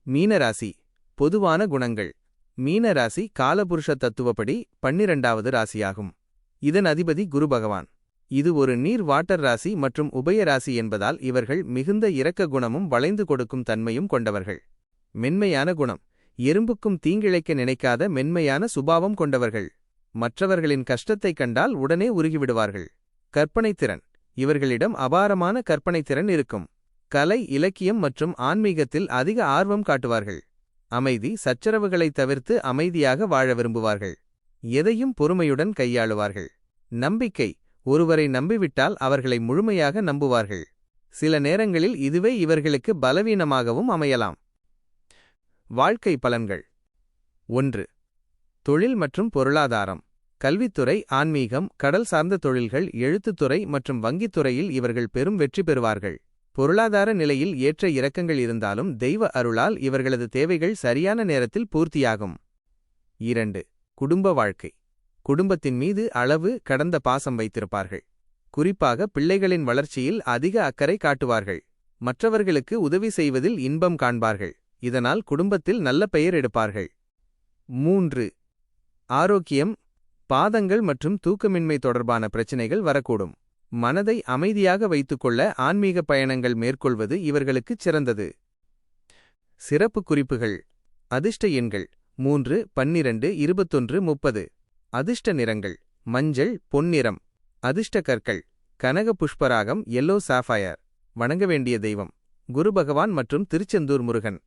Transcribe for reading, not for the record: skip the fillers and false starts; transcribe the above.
மீனராசி. பொதுவான குணங்கள். மீனராசி காலபுருஷ தத்துவப்படி 12வது ராசியாகும். இதன் அதிபதி குரு பகவான். இது ஒரு நீர் வாட்டர் ராசி மற்றும் உபய ராசி என்பதால் இவர்கள் மிகுந்த இரக்க குணமும் வளைந்து கொடுக்கும் தன்மையும் கொண்டவர்கள். மென்மையான குணம். எறும்புக்கும் தீங்கிழைக்க நினைக்காத மென்மையான சுபாவம் கொண்டவர்கள். மற்றவர்களின் கஷ்டத்தைக் கண்டால் உடனே உருகிவிடுவார்கள். கற்பனைத்திறன். இவர்களிடம் அபாரமான கற்பனைத்திறன் இருக்கும். கலை, இலக்கியம் மற்றும் ஆன்மீகத்தில் அதிக ஆர்வம் காட்டுவார்கள். அமைதி. சச்சரவுகளைத் தவிர்த்து அமைதியாக வாழ விரும்புவார்கள். எதையும் பொறுமையுடன் கையாளுவார்கள். நம்பிக்கை. ஒருவரை நம்பிவிட்டால் அவர்களை முழுமையாக நம்புவார்கள். சில நேரங்களில் இதுவே இவர்களுக்கு பலவீனமாகவும் அமையலாம். வாழ்க்கை பலன்கள். 1. தொழில் மற்றும் பொருளாதாரம். கல்வித்துறை, ஆன்மீகம், கடல் சார்ந்த தொழில்கள், எழுத்துத்துறை மற்றும் வங்கித்துறையில் இவர்கள் பெரும் வெற்றி பெறுவார்கள். பொருளாதார நிலையில் ஏற்ற இறக்கங்கள் இருந்தாலும் தெய்வ அருளால் இவர்களது தேவைகள் சரியான நேரத்தில் பூர்த்தியாகும். 2. குடும்ப வாழ்க்கை. குடும்பத்தின் மீது அளவு கடந்த பாசம் வைத்திருப்பார்கள். குறிப்பாக பிள்ளைகளின் வளர்ச்சியில் அதிக அக்கறை காட்டுவார்கள். மற்றவர்களுக்கு உதவி செய்வதில் இன்பம் காண்பார்கள். இதனால் குடும்பத்தில் நல்ல பெயர் எடுப்பார்கள். 3. ஆரோக்கியம். பாதங்கள் மற்றும் தூக்கமின்மை தொடர்பான பிரச்சினைகள் வரக்கூடும். மனதை அமைதியாக வைத்துக்கொள்ள ஆன்மீக பயணங்கள் மேற்கொள்வது இவர்களுக்குச் சிறந்தது. சிறப்பு குறிப்புகள். அதிர்ஷ்ட எண்கள் 3, 12, 21, 30. அதிர்ஷ்ட நிறங்கள் மஞ்சள், பொன்னிறம். அதிர்ஷ்ட கற்கள் கனக புஷ்பராகம், எல்லோ சாஃபயர். வணங்க வேண்டிய தெய்வம் குரு பகவான் மற்றும் திருச்செந்தூர் முருகன்.